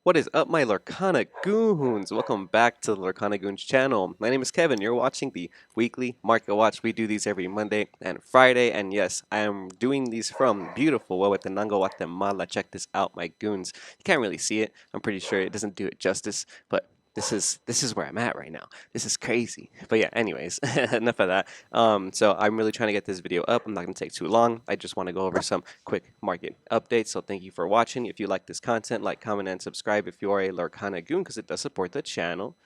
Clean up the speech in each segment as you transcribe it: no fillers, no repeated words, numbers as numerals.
What is up, my Lorcana Goons? Welcome back to the Lorcana Goons channel. My name is Kevin. You're watching the weekly market watch. We do these every Monday and Friday. And yes, I am doing these from beautiful Huehuetenango, Guatemala. Check this out, my goons. You can't really see it. I'm pretty sure it doesn't do it justice, but this is where I'm at right now. This is crazy. But yeah, anyways, enough of that. So I'm really trying to get this video up. I'm not gonna take too long. I just want to go over some quick market updates. So thank you for watching. If you like this content, like, comment, and subscribe if you are a Lorcana Goon because it does support the channel.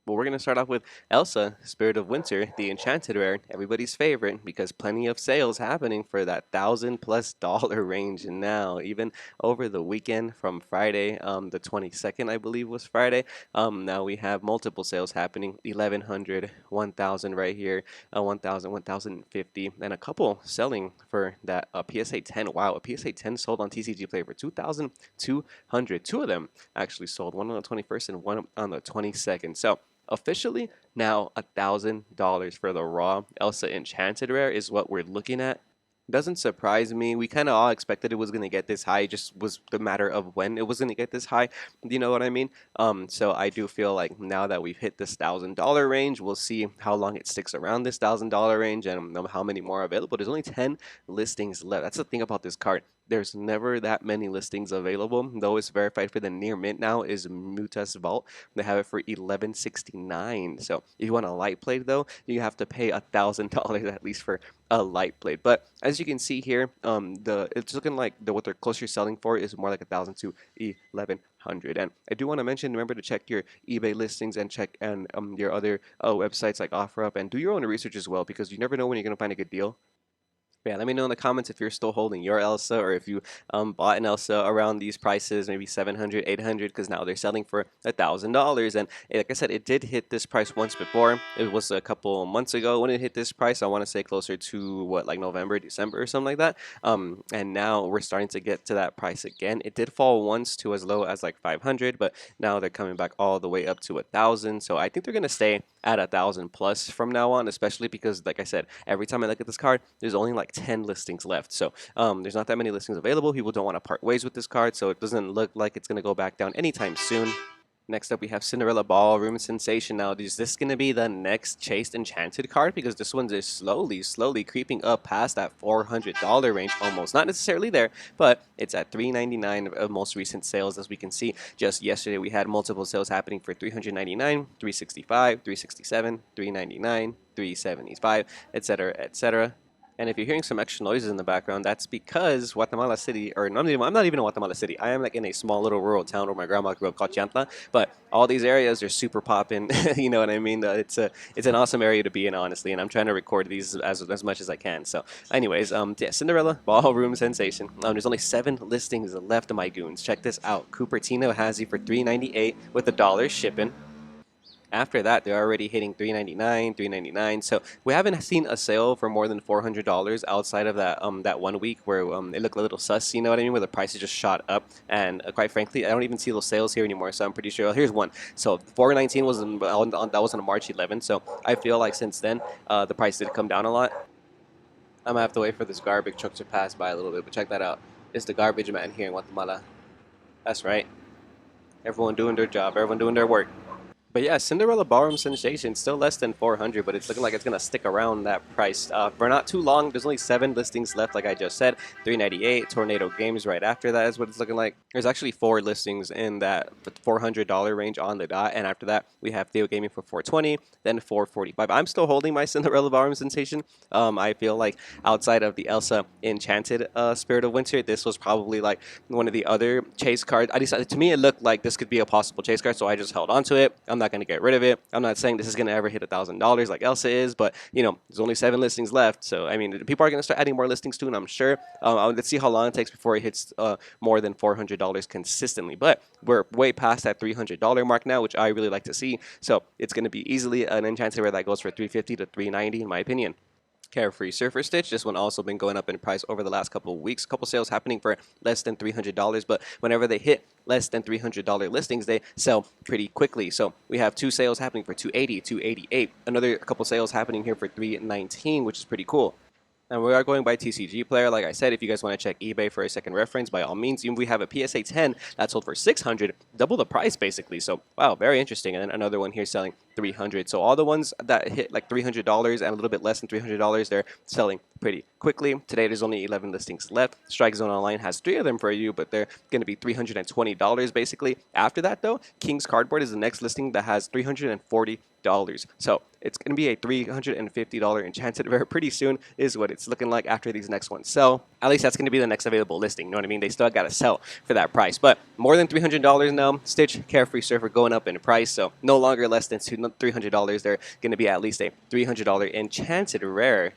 Well, we're going to start off with Elsa, Spirit of Winter, the Enchanted rare, everybody's favorite because plenty of sales happening for that $1,000+ range now, even over the weekend from Friday, the 22nd, I believe was Friday. Now we have multiple sales happening, 1,100, 1,000 right here, 1,000, 1,050, and a couple selling for that PSA 10. Wow, a PSA 10 sold on TCG Play for 2,200. Two of them actually sold, one on the 21st and one on the 22nd. So officially, now $1,000 for the raw Elsa Enchanted rare is what we're looking at. Doesn't surprise me. We kind of all expected it was going to get this high. It just was the matter of when it was going to get this high. You know what I mean? So I do feel like now that we've hit this $1,000 range, we'll see how long it sticks around this $1,000 range and how many more are available. There's only 10 listings left. That's the thing about this card. There's never that many listings available. Though it's verified for the near mint now is Mutas Vault. They have it for $11.69. So if you want a light plate though, you have to pay $1,000 at least for a light plate. But as you can see here, it's looking like what they're closer selling for is more like 1,000 to 1,100. And I do want to mention, remember to check your eBay listings and check your other websites like OfferUp and do your own research as well because you never know when you're going to find a good deal. Yeah, let me know in the comments if you're still holding your Elsa or if you bought an Elsa around these prices, maybe 700, 800, because now they're selling for $1,000. And like I said, it did hit this price once before. It was a couple months ago when it hit this price. I want to say closer to what, like November, December or something like that. And now we're starting to get to that price again. It did fall once to as low as like 500, but now they're coming back all the way up to 1,000. So I think they're gonna stay at 1,000 plus from now on, especially because, like I said, every time I look at this card, there's only like 10 listings left. So there's not that many listings available. People don't want to part ways with this card, so it doesn't look like it's going to go back down anytime soon. Next up, we have Cinderella Ballroom Sensation. Now, is this going to be the next Chased Enchanted card? Because this one is slowly creeping up past that $400 range almost. Not necessarily there, but it's at $399 of most recent sales. As we can see, just yesterday we had multiple sales happening for $399, $365, $367, $399, $375, etc., etc. And if you're hearing some extra noises in the background, that's because Guatemala City, or I'm not even in Guatemala City. I am like in a small little rural town where my grandma grew up called Chiantla. But all these areas are super popping. You know what I mean? It's an awesome area to be in, honestly. And I'm trying to record these as much as I can. So, anyways, yeah, Cinderella Ballroom Sensation. There's only 7 listings left of my goons. Check this out. Cupertino has you for $398 with $1 shipping. After that, they're already hitting $399, $399. So we haven't seen a sale for more than $400 outside of that 1 week where it looked a little sus, you know what I mean, where the prices just shot up. And quite frankly, I don't even see those sales here anymore. So I'm pretty sure. Here's one. So 419 was that was on March 11th. So I feel like since then, the price did come down a lot. I'm gonna have to wait for this garbage truck to pass by a little bit, but check that out. It's the garbage man here in Guatemala. That's right. Everyone doing their job. Everyone doing their work. But yeah, Cinderella Ballroom Sensation, still less than 400, but it's looking like it's going to stick around that price for not too long. There's only 7 listings left, like I just said. 398, Tornado Games right after that is what it's looking like. There's actually 4 listings in that $400 range on the dot, and after that, we have Theo Gaming for 420, then 445. I'm still holding my Cinderella Ballroom Sensation. I feel like outside of the Elsa Enchanted Spirit of Winter, this was probably like one of the other chase cards. I decided, to me, it looked like this could be a possible chase card, so I just held on to it. I'm not going to get rid of it. I'm not saying this is going to ever hit $1,000 like Elsa is, but you know, there's only 7 listings left. So I mean, people are going to start adding more listings soon, I'm sure. Let's see how long it takes before it hits more than $400 consistently. But we're way past that $300 mark now, which I really like to see. So it's going to be easily an enchanted rare that goes for $350 to $390 in my opinion. Carefree Surfer Stitch. This one also been going up in price over the last couple of weeks. A couple sales happening for less than $300, but whenever they hit less than $300 listings, they sell pretty quickly. So we have 2 sales happening for $280, $288. Another couple sales happening here for $319, which is pretty cool. And we are going by TCG player. Like I said, if you guys want to check eBay for a second reference, by all means. We have a PSA 10 that sold for 600, double the price basically. So wow, very interesting. And then another one here selling 300. So all the ones that hit like $300 and a little bit less than $300, they're selling pretty quickly. Today there's only 11 listings left. Strike Zone Online has 3 of them for you, but they're going to be $320 basically. After that though, King's Cardboard is the next listing that has $340. So it's going to be a $350 Enchanted Rare pretty soon is what it's looking like after these next ones sell. At least that's going to be the next available listing. You know what I mean? They still got to sell for that price. But more than $300 now. Stitch, Carefree Surfer going up in price. So no longer less than $300. They're going to be at least a $300 Enchanted Rare.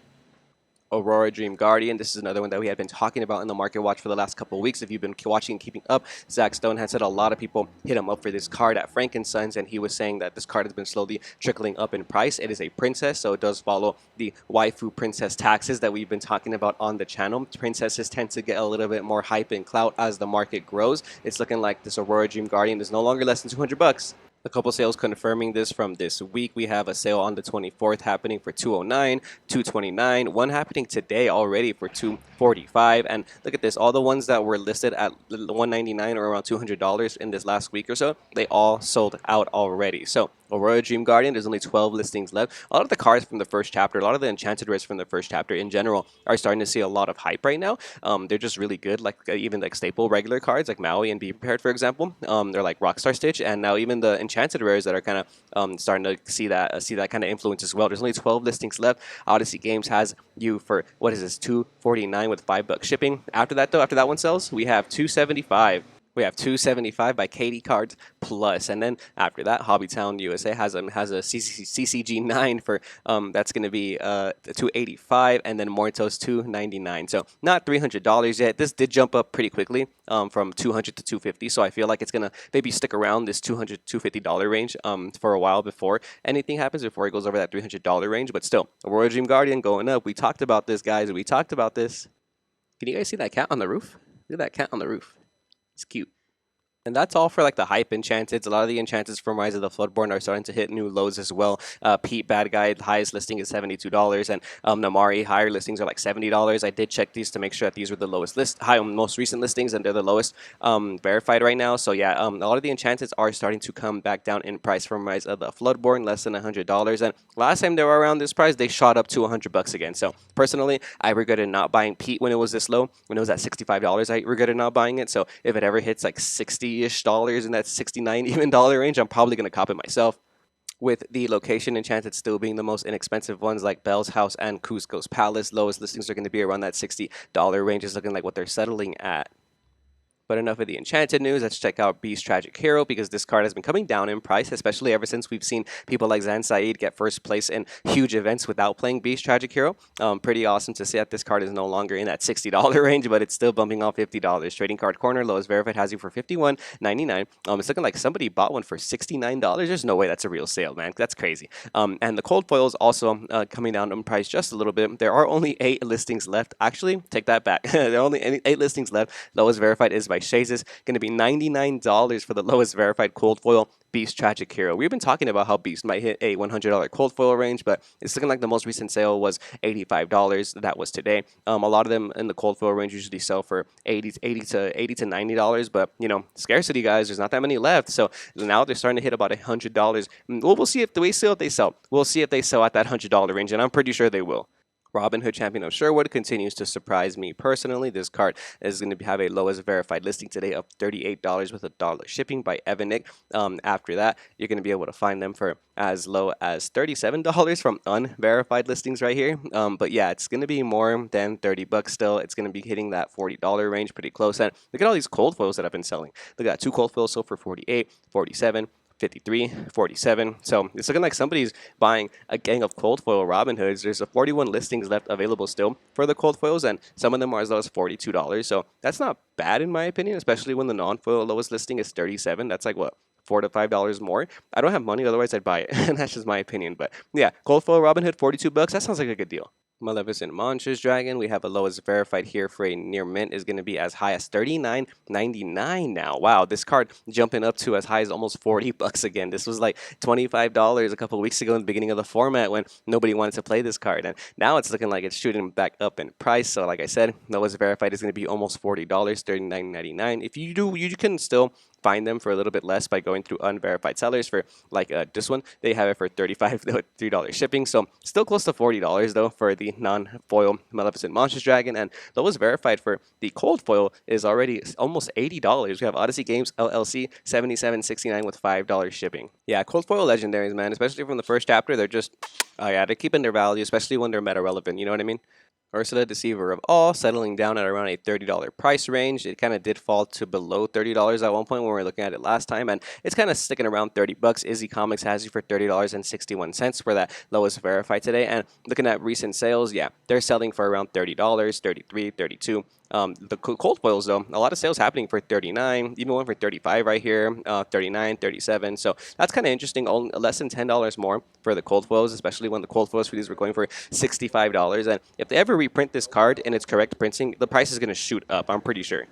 Aurora Dream Guardian. This is another one that we have been talking about in the Market Watch for the last couple of weeks. If you've been watching and keeping up, Zach Stone had said a lot of people hit him up for this card at Frankensons, and he was saying that this card has been slowly trickling up in price. It is a princess, so it does follow the waifu princess taxes that we've been talking about on the channel. Princesses tend to get a little bit more hype and clout as the market grows. It's looking like this Aurora Dream Guardian is no longer less than $200. A couple sales confirming this from this week. We have a sale on the 24th happening for $209, $229, one happening today already for $245. And look at this, all the ones that were listed at $199 or around $200 in this last week or so, they all sold out already. So Aurora Dream Guardian, there's only 12 listings left. A lot of the cards from the first chapter, a lot of the Enchanted Rares from the first chapter in general are starting to see a lot of hype right now. They're just really good, like even like staple regular cards like Maui and Be Prepared, for example. They're like Rockstar Stitch, and now even the Enchanted Rares that are kind of starting to see that kind of influence as well. There's only 12 listings left. Odyssey Games has you for, what is this, $249 with $5 shipping. After that though, after that one sells, we have $275. We have $275 by Katie Cards Plus, and then after that, Hobbytown USA has a CCG 9 for that's going to be $285, and then Mortos $299. So not $300 yet. This did jump up pretty quickly from $200 to $250. So I feel like it's gonna maybe stick around this $200 to $250 range for a while before anything happens, before it goes over that $300 range. But still, Aurora Dream Guardian going up. We talked about this, guys. We talked about this. Can you guys see that cat on the roof? Look at that cat on the roof. It's cute. And that's all for like the hype enchanteds. A lot of the enchanteds from Rise of the Floodborn are starting to hit new lows as well. Pete Bad Guy, highest listing is $72, and Namari higher listings are like $70. I did check these to make sure that these were the lowest most recent listings, and they're the lowest verified right now. So yeah, a lot of the enchanteds are starting to come back down in price from Rise of the Floodborn, less than $100. And last time they were around this price, they shot up to $100 again. So personally, I regretted not buying Pete when it was this low. When it was at $65, I regretted not buying it. So if it ever hits like $60 dollars in that $69 even dollar range, I'm probably going to cop it myself. With the location enchanted still being the most inexpensive ones, like Belle's House and Cusco's Palace, lowest listings are going to be around that $60 range, is looking like what they're settling at. But enough of the enchanted news. Let's check out Beast Tragic Hero, because this card has been coming down in price, especially ever since we've seen people like Zan Saeed get first place in huge events without playing Beast Tragic Hero. Pretty awesome to see that this card is no longer in that $60 range, but it's still bumping off $50. Trading Card Corner, lowest verified, has you for $51.99. It's looking like somebody bought one for $69. There's no way that's a real sale, man. That's crazy. And the cold foil is also coming down in price just a little bit. There are only 8 listings left. Actually, take that back. There are only 8 listings left. Lowest verified is by Shays, is going to be $99 for the lowest verified cold foil Beast Tragic Hero. We've been talking about how Beast might hit a $100 cold foil range, but it's looking like the most recent sale was $85. That was today. A lot of them in the cold foil range usually sell for $80 to $90, but you know, scarcity, guys. There's not that many left, so now they're starting to hit about $100. We'll see if they sell. We'll see if they sell at that $100 range, and I'm pretty sure they will. Robin Hood Champion of Sherwood continues to surprise me personally. This card is going to have a lowest verified listing today of $38 with $1 shipping by Evan Nick. After that, you're going to be able to find them for as low as $37 from unverified listings right here. But yeah, it's going to be more than $30 still. It's going to be hitting that $40 range pretty close. And look at all these cold foils that I've been selling. Look at that, 2 cold foils sold for $48, $47. 53, 47. So it's looking like somebody's buying a gang of cold foil Robin Hoods. There's 41 listings left available still for the cold foils, and some of them are as low as $42. So that's not bad in my opinion, especially when the non-foil lowest listing is $37. That's like what, $4 to $5 more. I don't have money, otherwise I'd buy it. And that's just my opinion. But yeah, cold foil Robin Hood, $42. That sounds like a good deal. Maleficent Monsters Dragon. We have a lowest verified here for a near mint is going to be as high as $39.99 now. Wow, this card jumping up to as high as almost $40 again. This was like $25 a couple of weeks ago in the beginning of the format when nobody wanted to play this card, and now it's looking like it's shooting back up in price. So like I said, lowest verified is going to be almost $40, $39.99. If you do, you can still find them for a little bit less by going through unverified sellers. For like this one, they have it for $3 shipping, so still close to $40 though for the non-foil Maleficent Monsters Dragon. And lowest verified for the cold foil is already almost $80. We have Odyssey Games LLC $77.69 with $5 shipping. Yeah, cold foil legendaries, man, especially from the first chapter, they're just yeah, they're keeping their value, especially when they're meta relevant. You know what I mean? Ursa the Deceiver of All, settling down at around a $30 price range. It kind of did fall to below $30 at one point when we were looking at it last time, and it's kind of sticking around $30. Izzy Comics has you for $30.61 for that lowest verified today. And looking at recent sales, yeah, they're selling for around $30, $33, $32. The cold foils, though, a lot of sales happening for $39, even one for $35 right here, $39, $37. So that's kind of interesting. Only less than $10 more for the cold foils, especially when the cold foils for these were going for $65. And if they ever reprint this card in its correct printing, the price is going to shoot up, I'm pretty sure.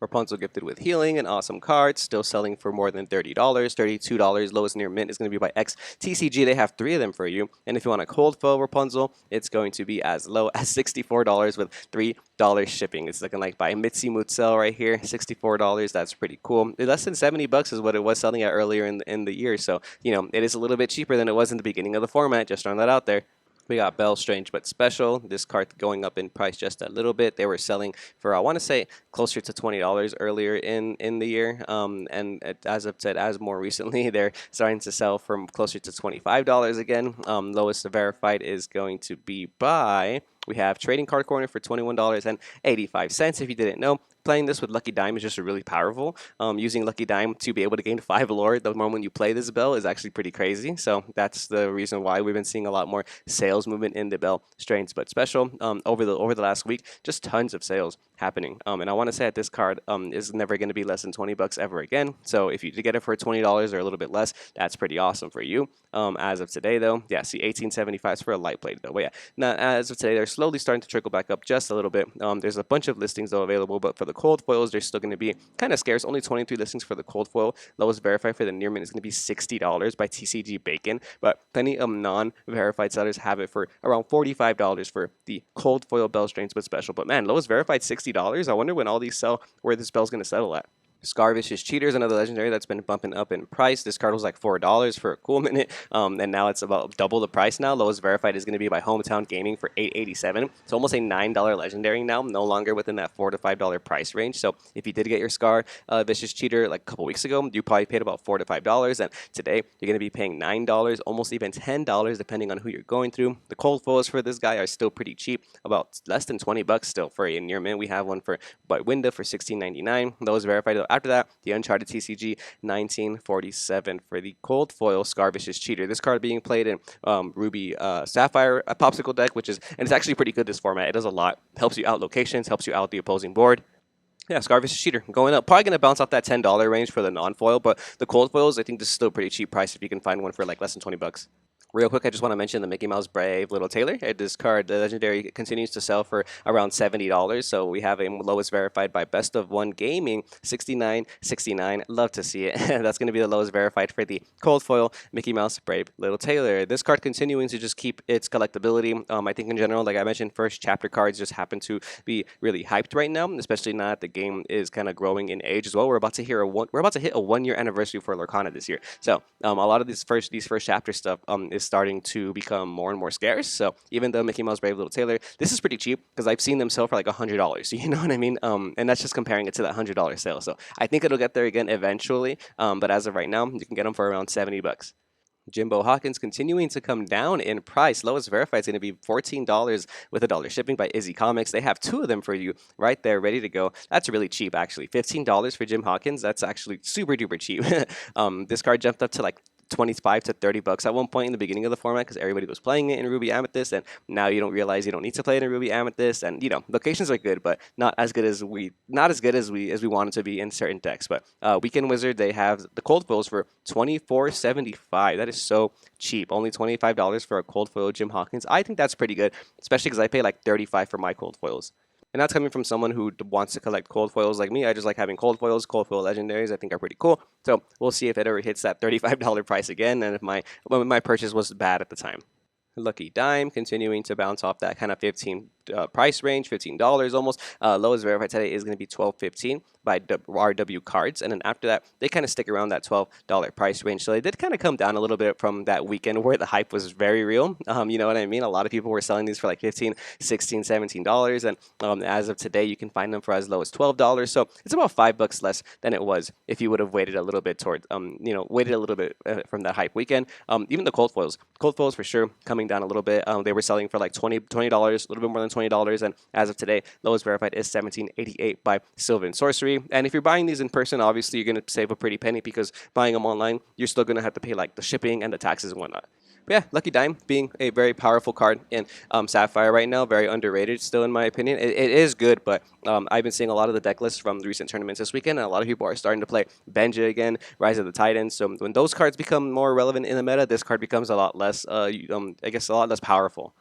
Rapunzel Gifted with Healing, an awesome card, still selling for more than $30, $32. Lowest near mint is going to be by XTCG. They have 3 of them for you. And if you want a cold foil Rapunzel, it's going to be as low as $64 with $3 shipping. It's looking like by Mitzi Mutzel right here, $64. That's pretty cool. Less than $70 is what it was selling at earlier in the year. So, you know, it is a little bit cheaper than it was in the beginning of the format. Just throwing that out there. We got Belle Strange but Special. This card going up in price just a little bit. They were selling for, I want to say, closer to $20 earlier in the year. And as I've said, as more recently, they're starting to sell for closer to $25 again. Lowest verified is going to be by... We have Trading Card Corner for $21.85. If you didn't know, playing this with Lucky Dime is just really powerful. Using Lucky Dime to be able to gain 5 lore the moment you play this Belle is actually pretty crazy. So that's the reason why we've been seeing a lot more sales movement in the Belle Strange but Special over the last week. Just tons of sales happening. And I want to say that this card is never going to be less than $20 ever again. So if you get it for $20 or a little bit less, that's pretty awesome for you. As of today, though, yeah, see, 1875 is for a light blade, though. But yeah, now as of today, they're slowly starting to trickle back up just a little bit. There's a bunch of listings though available, but for the cold foils, they're still going to be kind of scarce. Only 23 listings for the cold foil. Lowest verified for the near mint is going to be $60 by TCG Bacon, but plenty of non-verified sellers have it for around $45 for the cold foil Belle Strange but Special. But man, lowest verified $60. I wonder when all these sell, where this Belle's going to settle at. Scarvicious Cheaters, another legendary that's been bumping up in price. This card was like $4 for a cool minute, and now it's about double the price now. Lowest verified is going to be by Hometown Gaming for $8.87. It's almost a $9 legendary now, no longer within that $4 to $5 price range. So if you did get your Scar Vicious Cheater like a couple weeks ago, you probably paid about $4 to $5, and today you're going to be paying $9, almost even $10, depending on who you're going through. The cold foils for this guy are still pretty cheap, about less than $20 still for a near mint. We have one for by Winda for $16.99. Lowest verified. After that, the Uncharted TCG, $19.47 for the cold foil Scarvicious Cheater. This card being played in Ruby Sapphire Popsicle deck, and it's actually pretty good, this format. It does a lot. Helps you out locations, helps you out the opposing board. Yeah, Scarvicious Cheater going up. Probably going to bounce off that $10 range for the non-foil, but the cold foils, I think this is still a pretty cheap price if you can find one for like less than $20. Real quick, I just want to mention the Mickey Mouse Brave Little Tailor. This card, the legendary, continues to sell for around $70. So we have a lowest verified by Best of One Gaming, $69.69. Love to see it. That's going to be the lowest verified for the cold foil Mickey Mouse Brave Little Tailor. This card continuing to just keep its collectability. I think in general, like I mentioned, first chapter cards just happen to be really hyped right now, especially now that the game is kind of growing in age as well. We're about to hit a 1-year anniversary for Lorcana this year. So a lot of these first chapter stuff is starting to become more and more scarce. So even though Mickey Mouse Brave Little Tailor, this is pretty cheap because I've seen them sell for like $100. You know what I mean? And that's just comparing it to that $100 sale. So I think it'll get there again eventually. But as of right now, you can get them for around $70. Jimbo Hawkins continuing to come down in price. Lowest verified is going to be $14 with $1 shipping by Izzy Comics. They have 2 of them for you right there, ready to go. That's really cheap, actually. $15 for Jim Hawkins. That's actually super duper cheap. This card jumped up to like 25 to 30 bucks at one point in the beginning of the format because everybody was playing it in Ruby Amethyst, and now you don't realize you don't need to play it in Ruby Amethyst. And locations are good, but not as good as we want it to be in certain decks. But Weekend Wizard, they have the cold foils for $24.75. That is so cheap. Only $25 for a cold foil Jim Hawkins. I think that's pretty good, especially because I pay like $35 for my cold foils. And that's coming from someone who wants to collect cold foils like me. I just like having cold foils. Cold foil legendaries I think are pretty cool. So we'll see if it ever hits that $35 price again, and if my purchase was bad at the time. Lucky Dime continuing to bounce off that kind of 15 price range, $15 almost. Lowest verified today is going to be $12.15 by RW Cards, and then after that they kind of stick around that $12 price range. So they did kind of come down a little bit from that weekend where the hype was very real. You know what I mean? A lot of people were selling these for like $15, $16, $17, and as of today you can find them for as low as $12. So it's about $5 less than it was if you would have waited a little bit towards waited a little bit from that hype weekend. Even the cold foils for sure coming down a little bit. They were selling for like $20, a little bit more than $20, and as of today, lowest verified is $17.88 by Sylvan Sorcery. And if you're buying these in person, obviously you're going to save a pretty penny because buying them online, you're still going to have to pay like the shipping and the taxes and whatnot. But yeah, Lucky Dime being a very powerful card in Sapphire right now, very underrated still in my opinion. It is good, but I've been seeing a lot of the deck lists from the recent tournaments this weekend, and a lot of people are starting to play Benja again, Rise of the Titans. So when those cards become more relevant in the meta, this card becomes a lot less, I guess, a lot less powerful.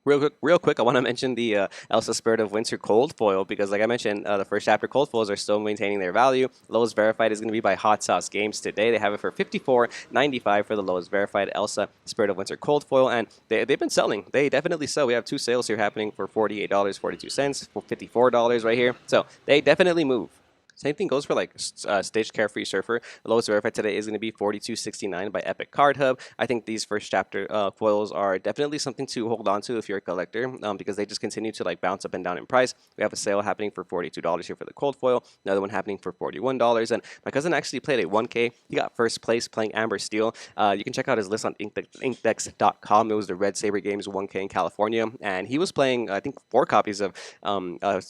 Real quick, I want to mention the Elsa Spirit of Winter Cold Foil because, like I mentioned, the first chapter Cold Foils are still maintaining their value. Lowest verified is going to be by Hot Sauce Games today. They have it for $54.95 for the lowest verified Elsa Spirit of Winter Cold Foil, and they've been selling. They definitely sell. We have two sales here happening for $48.42, for $54 right here. So they definitely move. Same thing goes for like Stitch Carefree Surfer. The lowest verified today is going to be $42.69 by Epic Card Hub. I think these first chapter foils are definitely something to hold on to if you're a collector because they just continue to like bounce up and down in price. We have a sale happening for $42 here for the cold foil. Another one happening for $41. And my cousin actually played a 1K. He got first place playing Amber Steel. You can check out his list on inkdex.com. It was the Red Saber Games 1K in California. And he was playing, I think, 4 copies of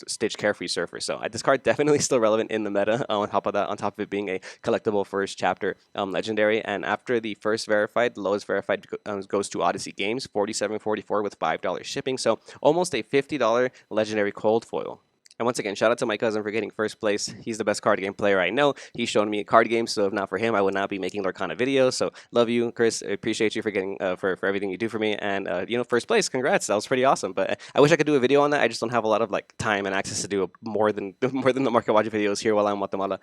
Stitch Carefree Surfer. So this card definitely still relevant in the meta on top of it being a collectible first chapter legendary. And after the first verified, the lowest verified goes to Odyssey Games, $47.44 with $5 shipping. So almost a $50 legendary cold foil. And once again, shout out to my cousin for getting first place. He's the best card game player I know. He's shown me card games, so if not for him, I would not be making Lorcana videos. So love you, Chris. I appreciate you for getting for everything you do for me. And first place, congrats. That was pretty awesome. But I wish I could do a video on that. I just don't have a lot of like time and access to do more than the Market Watch videos here while I'm in Guatemala.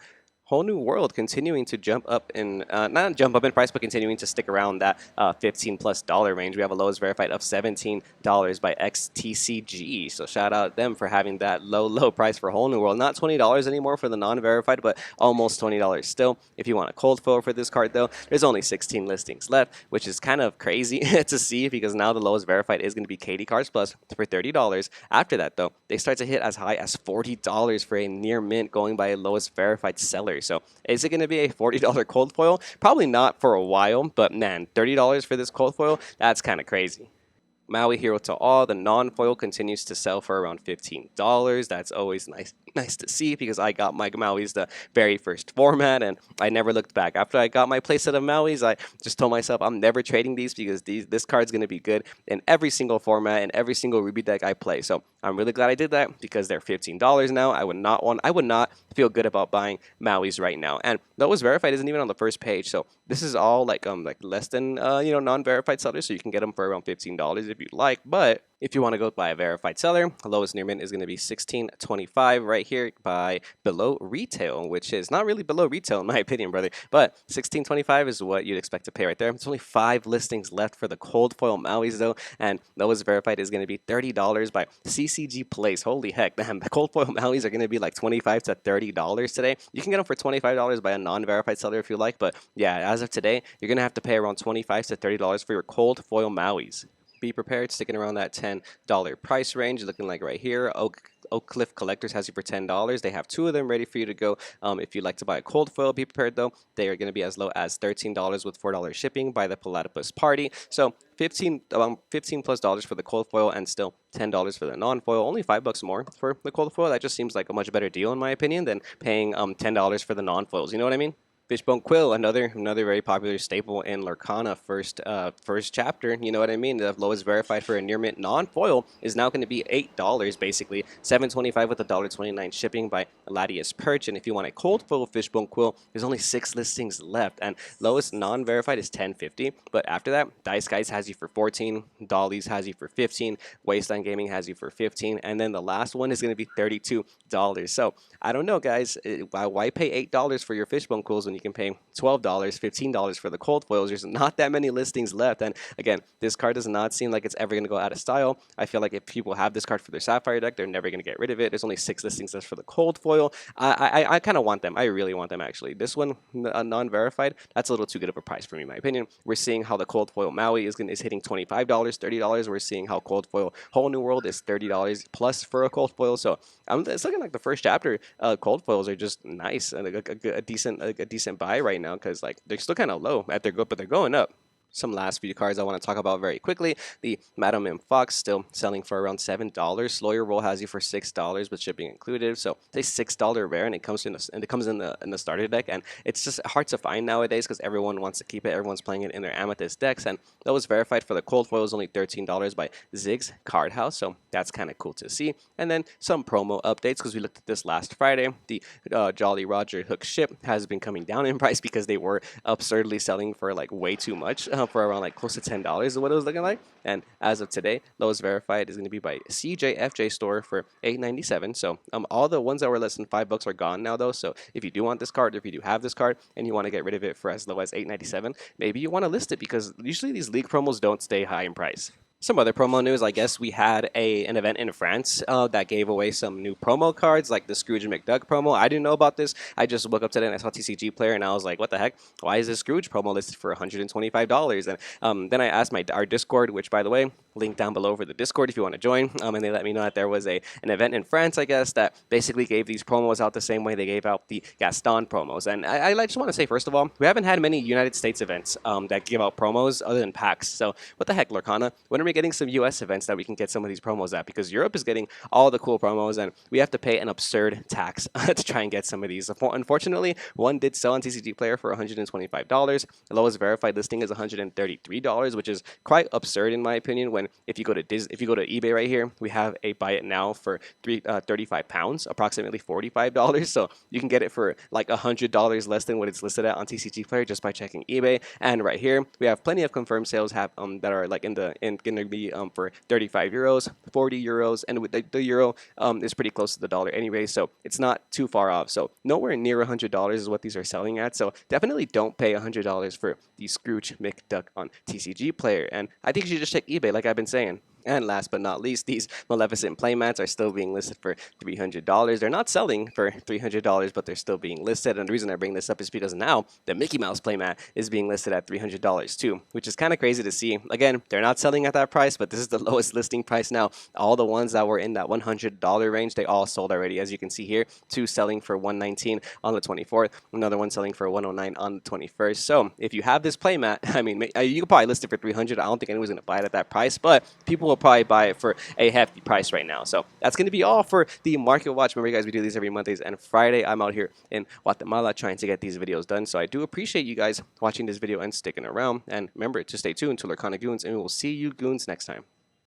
Whole New World continuing to jump up in, not jump up in price, but continuing to stick around that $15+ range. We have a lowest verified of $17 by XTCG. So shout out them for having that low price for Whole New World. Not $20 anymore for the non-verified, but almost $20 still. If you want a cold foil for this card, though, there's only 16 listings left, which is kind of crazy to see because now the lowest verified is going to be Katie Cards Plus for $30. After that, though, they start to hit as high as $40 for a near mint going by a lowest verified seller. So is it going to be a $40 cold foil? Probably not for a while, but man, $30 for this cold foil, that's kind of crazy. Maui Hero to All, the non-foil continues to sell for around $15. That's always nice to see because I got my Maui's the very first format and I never looked back. After I got my playset of Maui's, I just told myself I'm never trading these because this card's going to be good in every single format and every single Ruby deck I play. So I'm really glad I did that because they're $15 now. I would not feel good about buying Maui's right now. And those verified isn't even on the first page. So this is all like less than non-verified sellers, so you can get them for around $15 if you like. But if you want to go by a verified seller, the lowest near mint is going to be $16.25 right here by below retail, which is not really below retail in my opinion, brother. But $16.25 is what you'd expect to pay right there. It's only 5 listings left for the cold foil Maui's though, and lowest verified is going to be $30 by CCG Place. Holy heck, man! The cold foil Maui's are going to be like $25 to $30 today. You can get them for $25 by a non-verified seller if you like, but yeah, as of today, you're going to have to pay around $25 to $30 for your cold foil Maui's. Be prepared, sticking around that $10 price range, looking like right here. Oak Cliff Collectors has you for $10. They have 2 of them ready for you to go. If you'd like to buy a cold foil, be prepared though. They are going to be as low as $13 with $4 shipping by the Platypus Party. So $15+ for the cold foil and still $10 for the non-foil. Only $5 more for the cold foil. That just seems like a much better deal in my opinion than paying $10 for the non-foils. You know what I mean? Fishbone Quill, another very popular staple in Lorcana first chapter. You know what I mean? The lowest verified for a near mint non-foil is now going to be $8 basically, $7.25 with a $1.29 shipping by Ladius Perch. And if you want a cold foil Fishbone Quill, there's only 6 listings left, and lowest non-verified is $10.50. But after that, Dice Guys has you for 14, Dolly's has you for 15, Wasteland Gaming has you for 15, and then the last one is going to be $32. So I don't know, guys. Why pay $8 for your Fishbone Quills when you can pay $12, $15 for the cold foils? There's not that many listings left. And again, this card does not seem like it's ever going to go out of style. I feel like if people have this card for their Sapphire deck, they're never going to get rid of it. There's only 6 listings left for the cold foil. I kind of want them. I really want them, actually. This one, non-verified, that's a little too good of a price for me, in my opinion. We're seeing how the cold foil Maui is hitting $25, $30. We're seeing how cold foil Whole New World is $30 plus for a cold foil. So it's looking like the first chapter cold foils are just nice and a decent buy right now, because like they're still kind of low but they're going up. Some last few cards I want to talk about very quickly. The Madam M Fox still selling for around $7. Lawyer Roll has you for $6 with shipping included. So it's a $6 rare, and it comes in the starter deck, and it's just hard to find nowadays because everyone wants to keep it. Everyone's playing it in their Amethyst decks, and that was verified for the cold foil is only $13 by Ziggs Card House. So that's kind of cool to see. And then some promo updates, because we looked at this last Friday. The Jolly Roger Hook ship has been coming down in price because they were absurdly selling for like way too much. For around like close to $10 is what it was looking like. And as of today, lowest verified is going to be by CJFJ Store for $8.97. So all the ones that were less than $5 are gone now though. So if you do want this card, if you do have this card and you want to get rid of it for as low as $8.97, maybe you want to list it, because usually these league promos don't stay high in price. Some other promo news, I guess we had an event in France that gave away some new promo cards, like the Scrooge and McDuck promo. I didn't know about this. I just woke up today and I saw TCG Player, and I was like, what the heck? Why is this Scrooge promo listed for $125? And then I asked our Discord, which, by the way, link down below for the Discord if you want to join. And they let me know that there was an event in France, I guess, that basically gave these promos out the same way they gave out the Gaston promos. And I just want to say, first of all, we haven't had many United States events that give out promos other than PAX. So what the heck, Lorcana? When are we getting some US events that we can get some of these promos at? Because Europe is getting all the cool promos, and we have to pay an absurd tax to try and get some of these. Unfortunately, one did sell on TCG Player for $125. The lowest verified listing is $133, which is quite absurd in my opinion. When if you go to eBay right here, we have a buy it now for 35 pounds, approximately $45. So you can get it for like $100 less than what it's listed at on TCG Player just by checking eBay. And right here, we have plenty of confirmed sales that are like going to be for 35 euros, 40 euros, and with the euro is pretty close to the dollar anyway, so it's not too far off. So nowhere near $100 is what these are selling at. So definitely don't pay $100 for the Scrooge McDuck on TCG Player. And I think you should just check eBay, like I've been saying. And last but not least, these Maleficent Playmats are still being listed for $300. They're not selling for $300, but they're still being listed. And the reason I bring this up is because now the Mickey Mouse Playmat is being listed at $300 too, which is kind of crazy to see. Again, they're not selling at that price, but this is the lowest listing price now. All the ones that were in that $100 range, they all sold already. As you can see here, 2 selling for $119 on the 24th, another one selling for $109 on the 21st. So if you have this playmat, I mean, you could probably list it for $300. I don't think anyone's going to buy it at that price, but people will probably buy it for a hefty price right now. So that's going to be all for the Market Watch. Remember, you guys, we do these every Mondays and Friday. I'm out here in Guatemala trying to get these videos done. So I do appreciate you guys watching this video and sticking around. And remember to stay tuned to Lorcana Goons, and we will see you Goons next time.